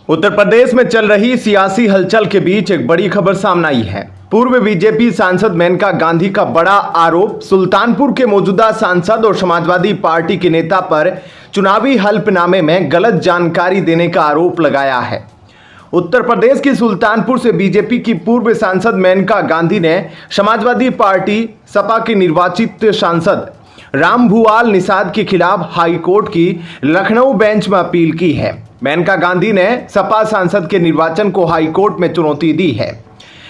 उत्तर प्रदेश में चल रही सियासी हलचल के बीच एक बड़ी खबर सामने आई है। पूर्व बीजेपी सांसद मेनका गांधी का बड़ा आरोप सुल्तानपुर के मौजूदा सांसद और समाजवादी पार्टी के नेता पर चुनावी हलफनामे में गलत जानकारी देने का आरोप लगाया है। उत्तर प्रदेश की सुल्तानपुर से बीजेपी की पूर्व सांसद मेनका गांधी ने समाजवादी पार्टी सपा के निर्वाचित सांसद रामभुवाल निषाद के खिलाफ हाईकोर्ट की लखनऊ बेंच में अपील की है। मेनका गांधी ने सपा सांसद के निर्वाचन को हाईकोर्ट में चुनौती दी है।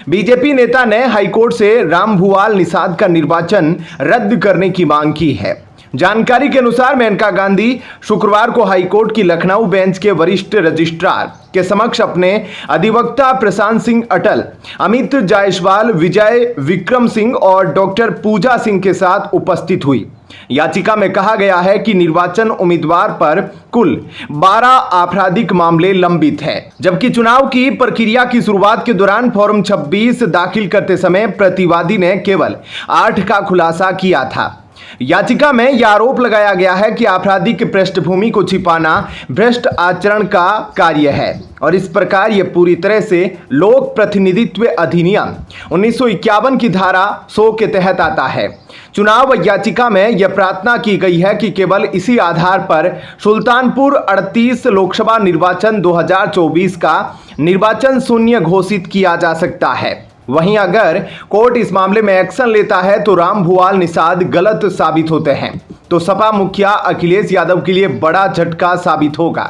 बीजेपी नेता ने हाईकोर्ट से रामभुवाल निषाद का निर्वाचन रद्द करने की मांग की है। जानकारी के अनुसार मेनका गांधी शुक्रवार को हाईकोर्ट की लखनऊ बेंच के वरिष्ठ रजिस्ट्रार के समक्ष अपने अधिवक्ता प्रशांत सिंह अटल, अमित जायसवाल, विजय विक्रम सिंह और डॉक्टर पूजा सिंह के साथ उपस्थित हुई। याचिका में कहा गया है कि निर्वाचन उम्मीदवार पर कुल 12 आपराधिक मामले लंबित हैं, जबकि चुनाव की प्रक्रिया की शुरुआत के दौरान फॉर्म 26 दाखिल करते समय प्रतिवादी ने केवल 8 का खुलासा किया था। याचिका में यह आरोप लगाया गया है कि आपराधिक पृष्ठभूमि को छिपाना भ्रष्ट आचरण का कार्य है और इस प्रकार यह पूरी तरह से लोक प्रतिनिधित्व अधिनियम 1951 की धारा 100 के तहत आता है। चुनाव याचिका में यह प्रार्थना की गई है कि केवल इसी आधार पर सुल्तानपुर 38 लोकसभा निर्वाचन 2024 का निर्वाचन शून्य घोषित किया जा सकता है। वहीं अगर कोर्ट इस मामले में एक्शन लेता है तो रामभुवाल निषाद गलत साबित होते हैं तो सपा मुखिया अखिलेश यादव के लिए बड़ा झटका साबित होगा,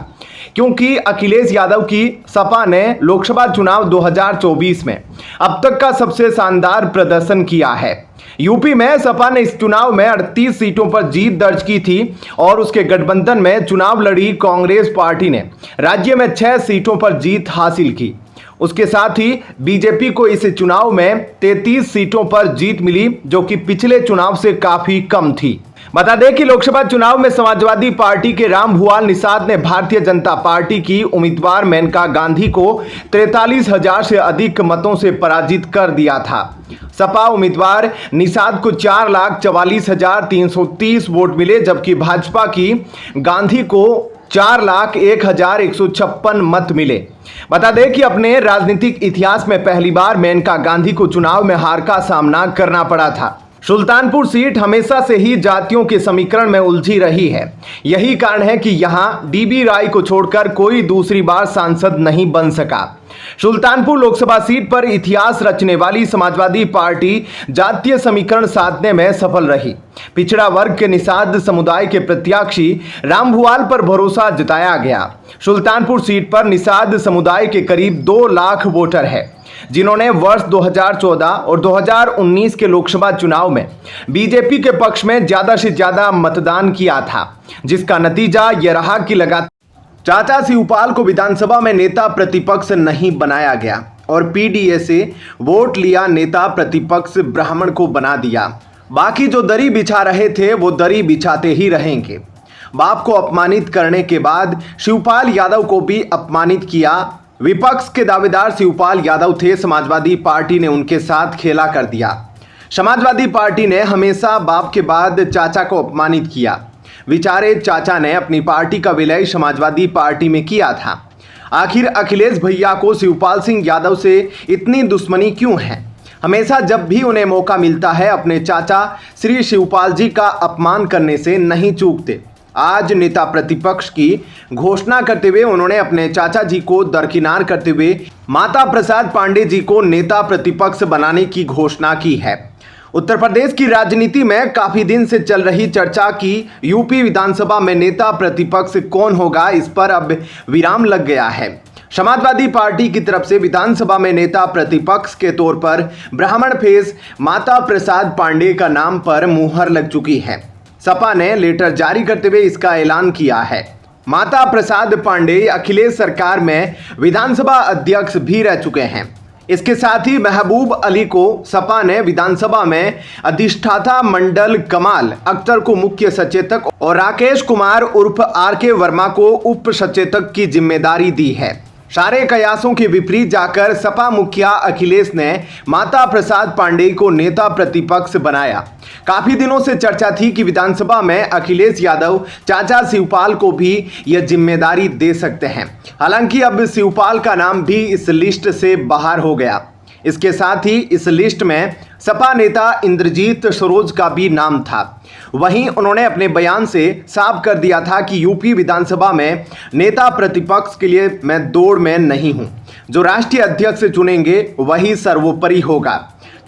क्योंकि अखिलेश यादव की सपा ने लोकसभा चुनाव 2024 में अब तक का सबसे शानदार प्रदर्शन किया है। यूपी में सपा ने इस चुनाव में 38 सीटों पर जीत दर्ज की थी और उसके गठबंधन में चुनाव लड़ी कांग्रेस पार्टी ने राज्य में 6 सीटों पर जीत हासिल की। उसके साथ ही बीजेपी को इस चुनाव में 33 सीटों पर जीत मिली, जो कि पिछले चुनाव से काफी कम थी। बता दें कि लोकसभा चुनाव में समाजवादी पार्टी के रामभुवाल निषाद ने भारतीय जनता पार्टी की उम्मीदवार मेनका गांधी को 43,000 से अधिक मतों से पराजित कर दिया था। सपा उम्मीदवार निषाद को 4,44,330 वोट मिले, जबकि भाजपा की गांधी को 4,01,156 मत मिले। बता दें कि अपने राजनीतिक इतिहास में पहली बार मेनका गांधी को चुनाव में हार का सामना करना पड़ा था। सुल्तानपुर सीट हमेशा से ही जातियों के समीकरण में उलझी रही है। यही कारण है कि यहां डीबी राय को छोड़कर कोई दूसरी बार सांसद नहीं बन सका। सुल्तानपुर लोकसभा सीट पर इतिहास रचने वाली समाजवादी पार्टी जातीय समीकरण साधने में सफल रही। पिछड़ा वर्ग के निषाद समुदाय के प्रत्याशी रामभुवाल पर भरोसा जताया गया। सुल्तानपुर सीट पर निषाद समुदाय के करीब 2 लाख वोटर है, जिन्होंने वर्ष 2014 और 2019 के लोकसभा चुनाव में बीजेपी के पक्ष में ज्यादा से ज्यादा मतदान किया था, जिसका नतीजा यह रहा कि लगातार चाचा शिवपाल को विधानसभा में नेता प्रतिपक्ष नहीं बनाया गया और पीडीए से वोट लिया नेता प्रतिपक्ष ब्राह्मण को बना दिया। बाकी जो दरी बिछा रहे थे वो दरी बिछाते ही रहेंगे। बाप को अपमानित करने के बाद शिवपाल यादव को भी अपमानित किया। विपक्ष के दावेदार शिवपाल यादव थे, समाजवादी पार्टी ने उनके साथ खेला कर दिया। समाजवादी पार्टी ने हमेशा बाप के बाद चाचा को अपमानित किया। बेचारे चाचा ने अपनी पार्टी का विलय समाजवादी पार्टी में किया था। आखिर अखिलेश भैया को शिवपाल सिंह यादव से इतनी दुश्मनी क्यों है? हमेशा जब भी उन्हें मौका मिलता है अपने चाचा श्री शिवपाल जी का अपमान करने से नहीं चूकते। आज नेता प्रतिपक्ष की घोषणा करते हुए उन्होंने अपने चाचा जी को दरकिनार करते हुए माता प्रसाद पांडे जी को नेता प्रतिपक्ष बनाने की घोषणा की है। उत्तर प्रदेश की राजनीति में काफी दिन से चल रही चर्चा की यूपी विधानसभा में नेता प्रतिपक्ष कौन होगा, इस पर अब विराम लग गया है। समाजवादी पार्टी की तरफ से विधानसभा में नेता प्रतिपक्ष के तौर पर ब्राह्मण फेस माता प्रसाद पांडे का नाम पर मुहर लग चुकी है। सपा ने लेटर जारी करते हुए इसका ऐलान किया है। माता प्रसाद पांडे अखिलेश सरकार में विधानसभा अध्यक्ष भी रह चुके हैं। इसके साथ ही महबूब अली को सपा ने विधानसभा में अधिष्ठाता मंडल, कमाल अख्तर को मुख्य सचेतक और राकेश कुमार उर्फ आर के वर्मा को उप सचेतक की जिम्मेदारी दी है। सारे कयासों के विपरीत जाकर सपा मुखिया अखिलेश ने माता प्रसाद पांडेय को नेता प्रतिपक्ष बनाया। काफी दिनों से चर्चा थी कि विधानसभा में अखिलेश यादव चाचा शिवपाल को भी यह जिम्मेदारी दे सकते हैं। हालांकि अब शिवपाल का नाम भी इस लिस्ट से बाहर हो गया। इसके साथ ही इस लिस्ट में सपा नेता इंद्रजीत सरोज का भी नाम था। वहीं उन्होंने अपने बयान से साफ कर दिया था कि यूपी विधानसभा में नेता प्रतिपक्ष के लिए मैं दौड़ में नहीं हूं। जो राष्ट्रीय अध्यक्ष चुनेंगे वही सर्वोपरि होगा।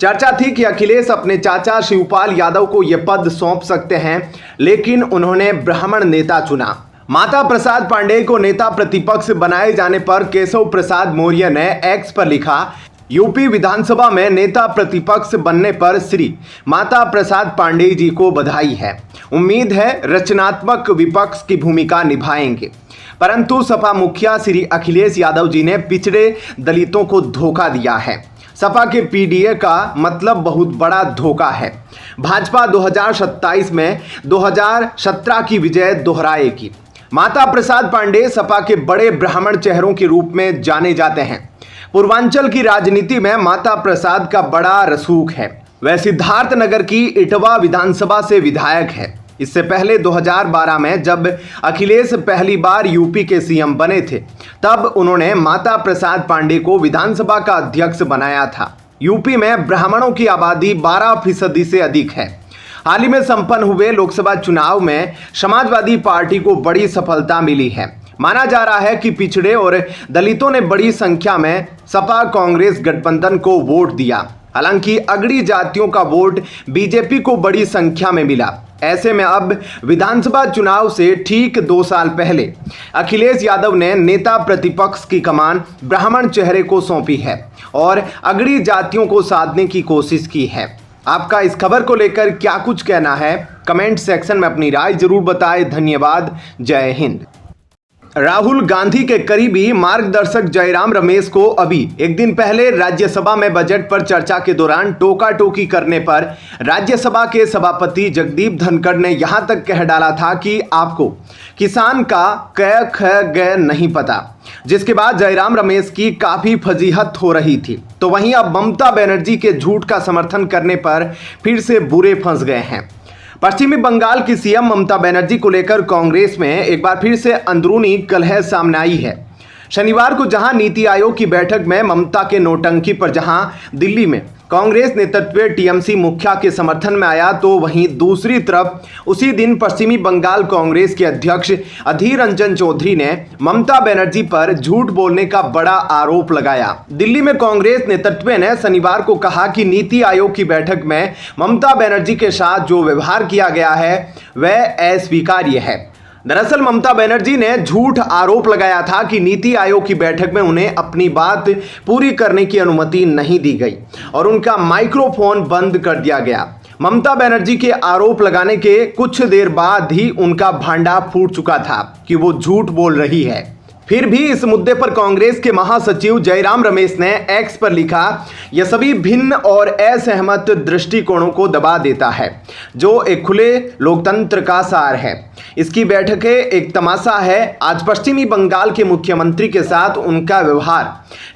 चर्चा थी कि अखिलेश अपने चाचा शिवपाल यादव को यह पद सौंप सकते हैं, लेकिन उन्होंने ब्राह्मण नेता चुना। माता प्रसाद पांडेय को नेता प्रतिपक्ष बनाए जाने पर केशव प्रसाद मौर्य ने एक्स पर लिखा, यूपी विधानसभा में नेता प्रतिपक्ष बनने पर श्री माता प्रसाद पांडेय जी को बधाई है। उम्मीद है रचनात्मक विपक्ष की भूमिका निभाएंगे। परंतु सपा मुखिया श्री अखिलेश यादव जी ने पिछड़े दलितों को धोखा दिया है। सपा के पीडीए का मतलब बहुत बड़ा धोखा है। भाजपा 2027 में 2017 की विजय दोहराएगी। माता प्रसाद पांडेय सपा के बड़े ब्राह्मण चेहरों के रूप में जाने जाते हैं। पूर्वांचल की राजनीति में माता प्रसाद का बड़ा रसूख है। वह सिद्धार्थनगर की इटवा विधानसभा से विधायक है। इससे पहले 2012 में जब अखिलेश पहली बार यूपी के सीएम बने थे, तब उन्होंने माता प्रसाद पांडेय को विधानसभा का अध्यक्ष बनाया था। यूपी में ब्राह्मणों की आबादी 12% से अधिक है। हाल ही में संपन्न हुए लोकसभा चुनाव में समाजवादी पार्टी को बड़ी सफलता मिली है। माना जा रहा है कि पिछड़े और दलितों ने बड़ी संख्या में सपा कांग्रेस गठबंधन को वोट दिया। हालांकि अगड़ी जातियों का वोट बीजेपी को बड़ी संख्या में मिला। ऐसे में अब विधानसभा चुनाव से ठीक 2 साल पहले अखिलेश यादव ने नेता प्रतिपक्ष की कमान ब्राह्मण चेहरे को सौंपी है और अगड़ी जातियों को साधने की कोशिश की है। आपका इस खबर को लेकर क्या कुछ कहना है, कमेंट सेक्शन में अपनी राय जरूर बताएं। धन्यवाद। जय हिंद। राहुल गांधी के करीबी मार्गदर्शक जयराम रमेश को अभी एक दिन पहले राज्यसभा में बजट पर चर्चा के दौरान टोका टोकी करने पर राज्यसभा के सभापति जगदीप धनखड़ ने यहां तक कह डाला था कि आपको किसान का क ख ग नहीं पता, जिसके बाद जयराम रमेश की काफी फजीहत हो रही थी। तो वहीं अब ममता बनर्जी के झूठ का समर्थन करने पर फिर से बुरे फंस गए हैं। पश्चिमी बंगाल की सीएम ममता बनर्जी को लेकर कांग्रेस में एक बार फिर से अंदरूनी कलह सामने आई है। शनिवार को जहां नीति आयोग की बैठक में ममता के नौटंकी पर जहां दिल्ली में कांग्रेस नेतृत्व टीएमसी मुखिया के समर्थन में आया, तो वहीं दूसरी तरफ उसी दिन पश्चिमी बंगाल कांग्रेस के अध्यक्ष अधीर रंजन चौधरी ने ममता बनर्जी पर झूठ बोलने का बड़ा आरोप लगाया। दिल्ली में कांग्रेस नेतृत्व ने शनिवार को कहा कि नीति आयोग की बैठक में ममता बनर्जी के साथ जो व्यवहार किया गया है वह अस्वीकार्य है। दरअसल ममता बनर्जी ने झूठ आरोप लगाया था कि नीति आयोग की बैठक में उन्हें अपनी बात पूरी करने की अनुमति नहीं दी गई और उनका माइक्रोफोन बंद कर दिया गया। ममता बनर्जी के आरोप लगाने के कुछ देर बाद ही उनका भांडा फूट चुका था कि वो झूठ बोल रही है। फिर भी इस मुद्दे पर कांग्रेस के महासचिव जयराम रमेश ने एक्स पर लिखा, यह सभी भिन्न और असहमत दृष्टिकोणों को दबा देता है, जो एक खुले लोकतंत्र का सार है। इसकी बैठकें एक तमाशा है। आज पश्चिमी बंगाल के मुख्यमंत्री के साथ उनका व्यवहार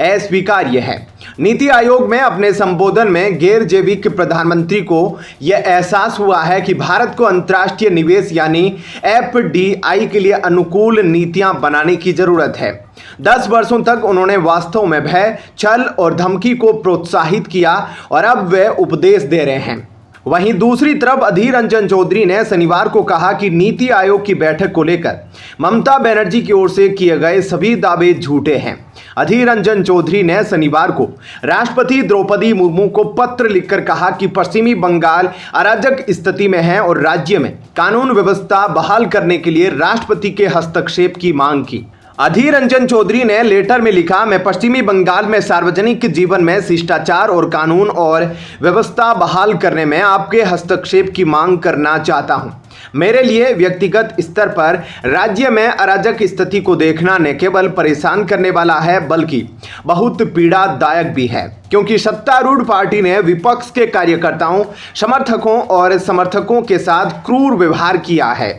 अस्वीकार्य है। नीति आयोग में अपने संबोधन में गैर जैविक प्रधानमंत्री को यह एहसास हुआ है कि भारत को अंतर्राष्ट्रीय निवेश यानी FDI के लिए अनुकूल नीतियां बनाने की जरूरत है। 10 वर्षों तक उन्होंने वास्तव में भय, छल और धमकी को प्रोत्साहित किया और अब वे उपदेश दे रहे हैं। वहीं दूसरी तरफ अधीर रंजन चौधरी ने शनिवार को कहा कि नीति आयोग की बैठक को लेकर ममता बनर्जी की ओर से किए गए सभी दावे झूठे हैं। अधीर रंजन चौधरी ने शनिवार को राष्ट्रपति द्रौपदी मुर्मू को पत्र लिखकर कहा कि पश्चिमी बंगाल अराजक स्थिति में है और राज्य में कानून व्यवस्था बहाल करने के लिए राष्ट्रपति के हस्तक्षेप की मांग की। अधीर रंजन चौधरी ने लेटर में लिखा, मैं पश्चिमी बंगाल में सार्वजनिक जीवन में शिष्टाचार और कानून और व्यवस्था बहाल करने में आपके हस्तक्षेप की मांग करना चाहता हूं। मेरे लिए व्यक्तिगत स्तर पर राज्य में अराजक स्थिति को देखना न केवल परेशान करने वाला है बल्कि बहुत पीड़ादायक भी है, क्योंकि सत्तारूढ़ पार्टी ने विपक्ष के कार्यकर्ताओं, समर्थकों और समर्थकों के साथ क्रूर व्यवहार किया है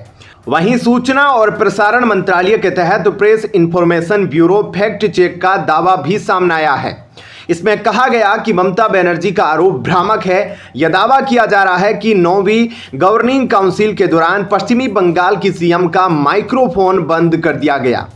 वहीं सूचना और प्रसारण मंत्रालय के तहत press information bureau fact check का दावा भी सामने आया है। इसमें कहा गया कि ममता बनर्जी का आरोप भ्रामक है। यह दावा किया जा रहा है कि 9वीं गवर्निंग काउंसिल के दौरान पश्चिमी बंगाल की सीएम का माइक्रोफोन बंद कर दिया गया।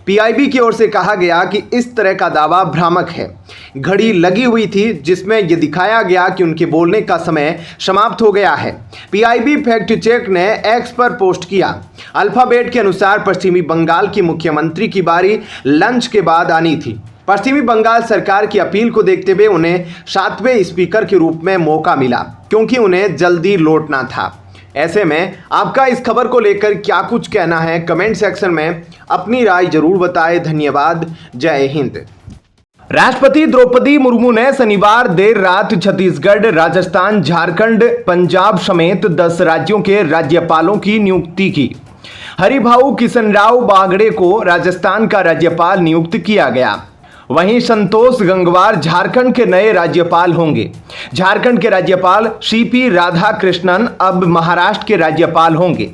पीआईबी की ओर से कहा गया कि इस तरह का दावा भ्रामक है। घड़ी लगी हुई थी जिसमें यह दिखाया गया कि उनके बोलने का समय समाप्त हो गया है। पीआईबी फैक्ट चेक ने एक्स पर पोस्ट किया। अल्फाबेट के अनुसार पश्चिमी बंगाल की मुख्यमंत्री की बारी लंच के बाद आनी थी। पश्चिमी बंगाल सरकार की अपील को देखते हुए उन्हें 7वें स्पीकर के रूप में मौका मिला, क्योंकि उन्हें जल्दी लौटना था। ऐसे में आपका इस खबर को लेकर क्या कुछ कहना है, कमेंट सेक्शन में अपनी राय जरूर बताएं। धन्यवाद। जय हिंद। राष्ट्रपति द्रौपदी मुर्मू ने शनिवार देर रात छत्तीसगढ़, राजस्थान, झारखंड, पंजाब समेत 10 राज्यों के राज्यपालों की नियुक्ति की। हरिभाऊ किशनराव बागड़े को राजस्थान का राज्यपाल नियुक्त किया गया। वहीं संतोष गंगवार झारखंड के नए राज्यपाल होंगे। झारखंड के राज्यपाल सीपी राधाकृष्णन अब महाराष्ट्र के राज्यपाल होंगे।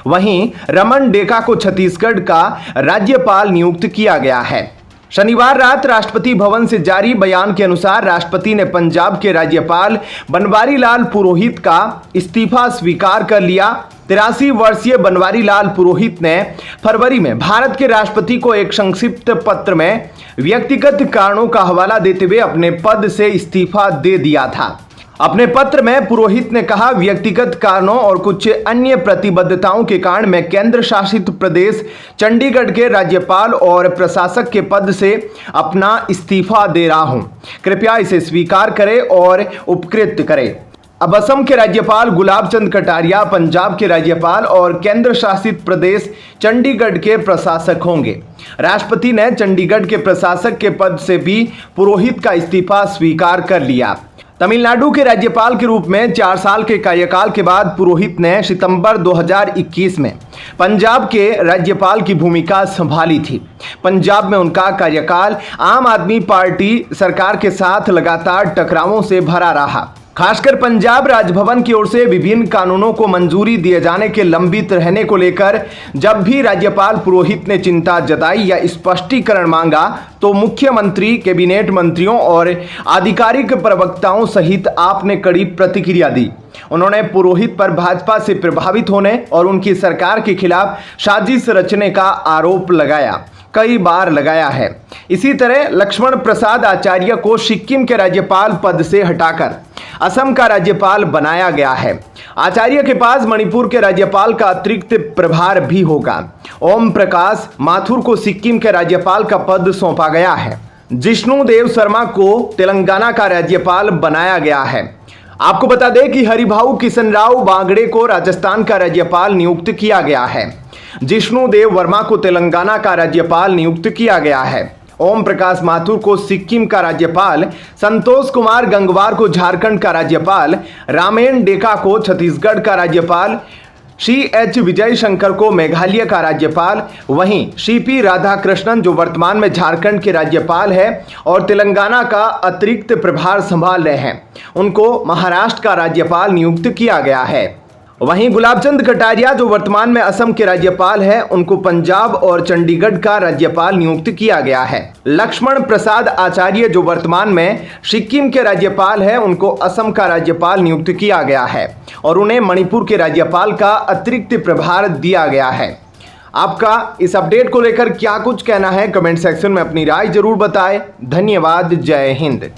वहीं रमन डेका को छत्तीसगढ़ का राज्यपाल नियुक्त किया गया है। शनिवार रात राष्ट्रपति भवन से जारी बयान के अनुसार राष्ट्रपति ने पंजाब के राज्यपाल बनवारी लाल पुरोहित का इस्तीफा स्वीकार कर लिया। 83 वर्षीय बनवारी लाल पुरोहित ने फरवरी में भारत के राष्ट्रपति को एक संक्षिप्त पत्र में व्यक्तिगत कारणों का हवाला देते हुए अपने पद से इस्तीफा दे दिया था। अपने पत्र में पुरोहित ने कहा, व्यक्तिगत कारणों और कुछ अन्य प्रतिबद्धताओं के कारण मैं केंद्र शासित प्रदेश चंडीगढ़ के राज्यपाल और प्रशासक के पद से अपना इस्तीफा दे रहा हूं। कृपया इसे स्वीकार करें और उपकृत करें। अब असम के राज्यपाल गुलाब चंद कटारिया पंजाब के राज्यपाल और केंद्र शासित प्रदेश चंडीगढ़ के प्रशासक होंगे। राष्ट्रपति ने चंडीगढ़ के प्रशासक के पद से भी पुरोहित का इस्तीफा स्वीकार कर लिया। तमिलनाडु के राज्यपाल के रूप में 4 साल के कार्यकाल के बाद पुरोहित ने सितंबर 2021 में पंजाब के राज्यपाल की भूमिका संभाली थी। पंजाब में उनका कार्यकाल आम आदमी पार्टी सरकार के साथ लगातार टकरावों से भरा रहा। खासकर पंजाब राजभवन की ओर से विभिन्न कानूनों को मंजूरी दिए जाने के लंबित रहने को लेकर जब भी राज्यपाल पुरोहित ने चिंता जताई या स्पष्टीकरण मांगा तो मुख्यमंत्री, कैबिनेट मंत्रियों और आधिकारिक प्रवक्ताओं सहित आपने कड़ी प्रतिक्रिया दी। उन्होंने पुरोहित पर भाजपा से प्रभावित होने और उनकी सरकार के खिलाफ साजिश रचने का आरोप लगाया, कई बार लगाया है। इसी तरह लक्ष्मण प्रसाद आचार्य को सिक्किम के राज्यपाल पद से हटाकर असम का राज्यपाल बनाया गया है। आचार्य के पास मणिपुर के राज्यपाल का अतिरिक्त प्रभार भी होगा। ओम प्रकाश माथुर को सिक्किम के राज्यपाल का पद सौंपा गया है। जिष्णु देव शर्मा को तेलंगाना का राज्यपाल बनाया गया है। आपको बता दें कि हरिभाऊ किशनराव बागड़े को राजस्थान का राज्यपाल नियुक्त किया गया है। जिष्णु देव वर्मा को तेलंगाना का राज्यपाल नियुक्त किया गया है। ओम प्रकाश माथुर को सिक्किम का राज्यपाल, संतोष कुमार गंगवार को झारखंड का राज्यपाल, रामेन डेका को छत्तीसगढ़ का राज्यपाल, CH विजय शंकर को मेघालय का राज्यपाल, वहीं CP राधाकृष्णन जो वर्तमान में झारखंड के राज्यपाल है और तेलंगाना का अतिरिक्त प्रभार संभाल रहे हैं, उनको महाराष्ट्र का राज्यपाल नियुक्त किया गया है। वहीं गुलाबचंद कटारिया जो वर्तमान में असम के राज्यपाल है, उनको पंजाब और चंडीगढ़ का राज्यपाल नियुक्त किया गया है। लक्ष्मण प्रसाद आचार्य जो वर्तमान में सिक्किम के राज्यपाल है, उनको असम का राज्यपाल नियुक्त किया गया है और उन्हें मणिपुर के राज्यपाल का अतिरिक्त प्रभार दिया गया है। आपका इस अपडेट को लेकर क्या कुछ कहना है, कमेंट सेक्शन में अपनी राय जरूर बताएं। धन्यवाद। जय हिंद।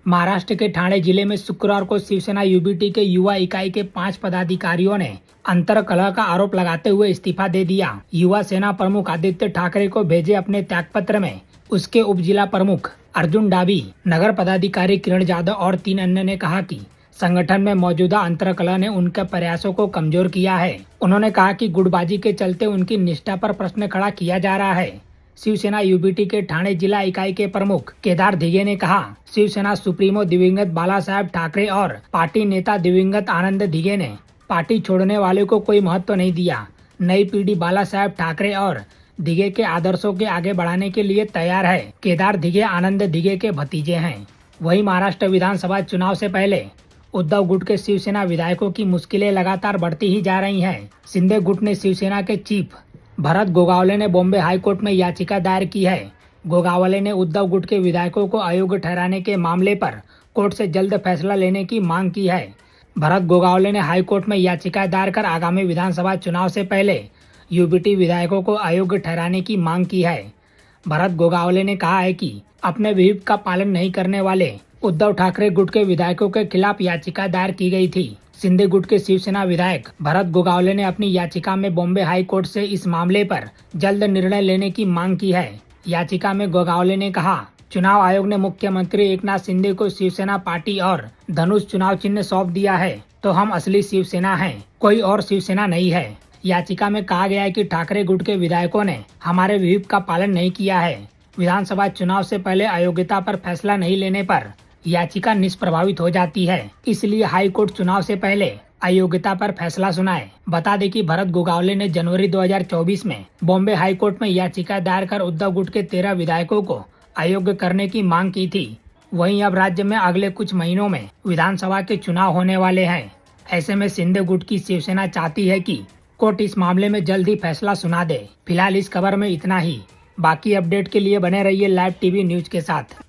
महाराष्ट्र के ठाणे जिले में शुक्रवार को शिवसेना यूबीटी के युवा इकाई के 5 पदाधिकारियों ने अंतरकलह का आरोप लगाते हुए इस्तीफा दे दिया। युवा सेना प्रमुख आदित्य ठाकरे को भेजे अपने त्यागपत्र में उसके उप जिला प्रमुख अर्जुन डाबी, नगर पदाधिकारी किरण जाधव और 3 अन्य ने कहा कि संगठन में मौजूदा अंतरकलह ने उनके प्रयासों को कमजोर किया है। उन्होंने कहा कि गुटबाजी के चलते उनकी निष्ठा पर प्रश्न खड़ा किया जा रहा है। शिवसेना यूबीटी के ठाणे जिला इकाई के प्रमुख केदार धिगे ने कहा, शिवसेना सुप्रीमो दिवंगत बाला साहेब ठाकरे और पार्टी नेता दिवंगत आनंद धिगे ने पार्टी छोड़ने वाले को कोई महत्व नहीं दिया। नई पीढ़ी बाला साहेब ठाकरे और धिगे के आदर्शों के आगे बढ़ाने के लिए तैयार है। केदार धिगे आनंद धिगे के भतीजे हैं। वहीं महाराष्ट्र विधानसभा चुनाव से पहले उद्धव गुट के शिवसेना विधायकों की मुश्किलें लगातार बढ़ती ही जा रही हैं। शिंदे गुट ने शिवसेना के चीफ भरत गोगावले ने बॉम्बे हाई कोर्ट में याचिका दायर की है। गोगावले ने उद्धव गुट के विधायकों को अयोग्य ठहराने के मामले पर कोर्ट से जल्द फैसला लेने की मांग की है। भरत गोगावले ने हाई कोर्ट में याचिका दायर कर आगामी विधानसभा चुनाव से पहले यूबीटी विधायकों को अयोग्य ठहराने की मांग की है। भरत गोगावले ने कहा है कि अपने व्हिप का पालन नहीं करने वाले उद्धव ठाकरे गुट के विधायकों के खिलाफ याचिका दायर की गई थी। शिंदे गुट के शिवसेना विधायक भरत गोगावले ने अपनी याचिका में बॉम्बे हाई कोर्ट से इस मामले पर जल्द निर्णय लेने की मांग की है। याचिका में गोगावले ने कहा, चुनाव आयोग ने मुख्यमंत्री एकनाथ शिंदे को शिवसेना पार्टी और धनुष चुनाव चिन्ह सौंप दिया है, तो हम असली शिवसेना हैं, कोई और शिवसेना नहीं है। याचिका में कहा गया है कि ठाकरे गुट के विधायकों ने हमारे व्हिप का पालन नहीं किया है। विधानसभा चुनाव से पहले अयोग्यता पर फैसला नहीं लेने पर याचिका निष्प्रभावित हो जाती है, इसलिए हाई कोर्ट चुनाव से पहले अयोग्यता पर फैसला सुनाए। बता दें कि भरत गोगावले ने जनवरी 2024 में बॉम्बे हाई कोर्ट में याचिका दायर कर उद्धव गुट के 13 विधायकों को अयोग्य करने की मांग की थी। वहीं अब राज्य में अगले कुछ महीनों में विधानसभा के चुनाव होने वाले हैं। ऐसे में शिंदे गुट की शिवसेना चाहती है कि कोर्ट इस मामले में जल्द ही फैसला सुना दे। फिलहाल इस खबर में इतना ही। बाकी अपडेट के लिए बने रहिए लाइव टीवी न्यूज के साथ।